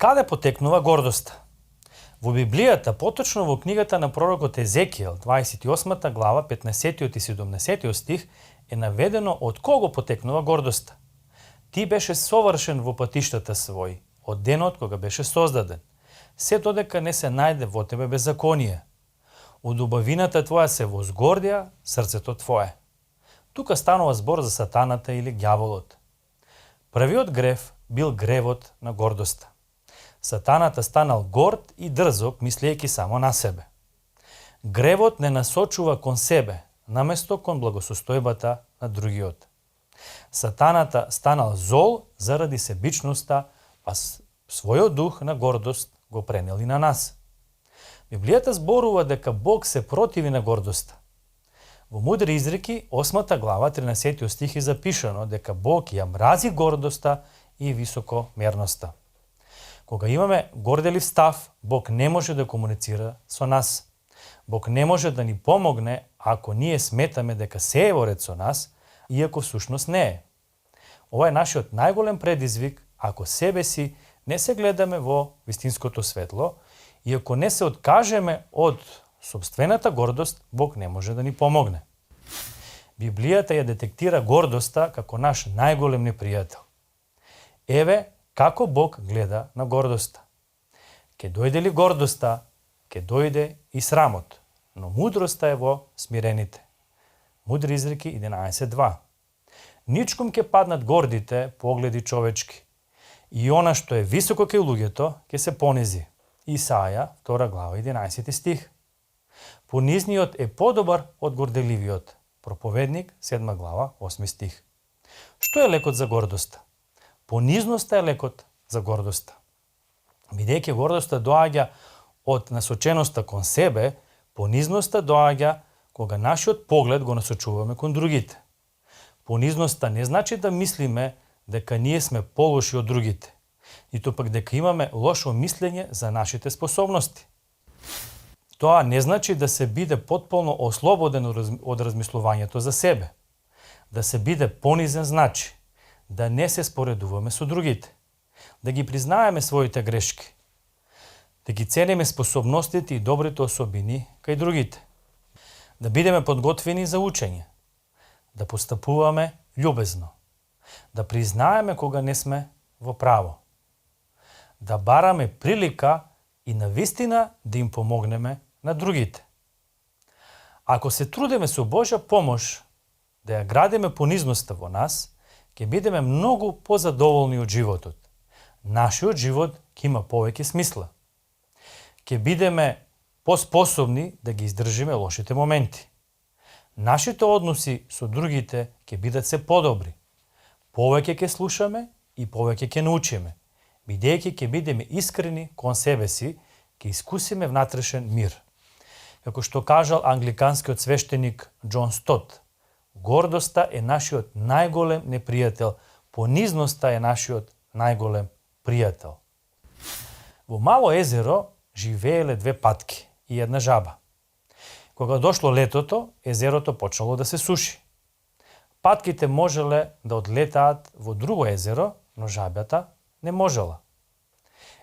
каде потекнува гордоста? Во Библијата, поточно во книгата на пророкот Езекијел, 28 глава, 15 и 17 стих, е наведено од кого потекнува гордоста. Ти беше совршен во патиштата своји, од денот кога беше создаден. Се додека не се најде во тебе беззаконие. Од убавината твоја се возгордија срцето твое. Тука станува збор за сатаната или ѓаволот. Првиот грев бил гревот на гордоста. Сатаната станал горд и дрзок, мислејќи само на себе. Гревот не насочува кон себе, наместо кон благосостојбата на другиот. Сатаната станал зол заради себичноста, па својот дух на гордост го пренел и на нас. Библијата зборува дека Бог се противи на гордоста. Во Мудри изреки, 8 глава, 13 стих е запишано дека Бог ја мрази гордоста и високомерноста. Кога имаме горделив став, Бог не може да комуницира со нас. Бог не може да ни помогне ако ние сметаме дека се е во ред со нас, иако всушност не е. Ова е нашиот најголем предизвик ако себе си не се гледаме во вистинското светло и ако не се откажеме од собствената гордост, Бог не може да ни помогне. Библијата ја детектира гордоста како наш најголем непријател. Еве како Бог гледа на гордоста. Ке дојде ли гордоста, ке дојде и срамот, но мудроста е во смирените. Мудри изреки 11.2. Ничком ке паднат гордите погледи човечки, и она што е високо кај луѓето ке се понизи. Исаја, 2 глава, 11 стих. Понизниот е подобар од горделивиот. Проповедник, 7 глава, 8 стих. Што е лекот за гордоста? Понизноста е лекот за гордоста. Бидејќи гордоста доаѓа од насоченоста кон себе, понизноста доаѓа кога нашиот поглед го насочуваме кон другите. Понизноста не значи да мислиме дека ние сме полоши од другите, ниту пак дека имаме лошо мислење за нашите способности. Тоа не значи да се биде потполно ослободен од размислувањето за себе. Да се биде понизен значи да не се споредуваме со другите, да ги признаеме своите грешки, да ги цениме способностите и добрите особини кај другите, да бидеме подготвени за учење, да постапуваме љубезно, да признаеме кога не сме во право, да бараме прилика и навистина да им помогнеме на другите. Ако се трудиме со Божја помош да ја градиме понизноста во нас, ќе бидеме многу позадоволни од животот. Нашиот живот ќе има повеќе смисла. Ќе бидеме поспособни да ги издржиме лошите моменти. Нашите односи со другите ќе бидат се подобри. Повеќе ќе слушаме и повеќе ќе научиме, бидејќи ќе бидеме искрени кон себе си, ќе искусиме внатрешен мир. Како што кажал англиканскиот свештеник Џон Стот, гордоста е нашиот најголем непријател, понизноста е нашиот најголем пријател. Во мало езеро живееле две патки и една жаба. Кога дошло летото, езерото почнало да се суши. Патките можеле да одлетаат во друго езеро, но жабата не можела.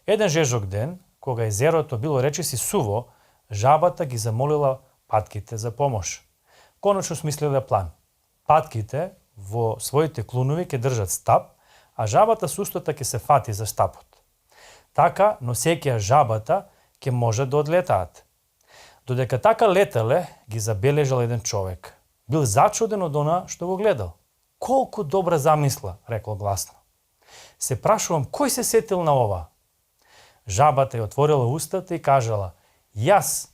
Еден жежок ден, кога езерото било речиси суво, жабата ги замолила патките за помош. Конечно смислиле план. Патките во своите клунови ќе држат стап, а жабата сустата ќе се фати за стапот. Така, носејќи жабата, ќе може да одлетаат. Додека така летеле, ги забележал еден човек. Бил зачуден од она што го гледал. Колку добра замисла, рекол гласно. Се прашувам кој се сетил на ова. Жабата ја отворила устата и кажала: јас.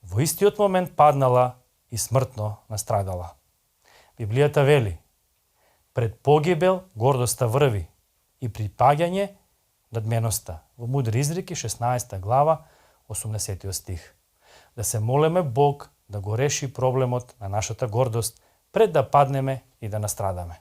Во истиот момент паднала и смртно настрадала. Библијата вели: пред погибел гордоста врви и припаѓање надменоста. Во Мудри изреки 16 глава 80 стих. Да се молеме Бог да го реши проблемот на нашата гордост пред да паднеме и да настрадаме.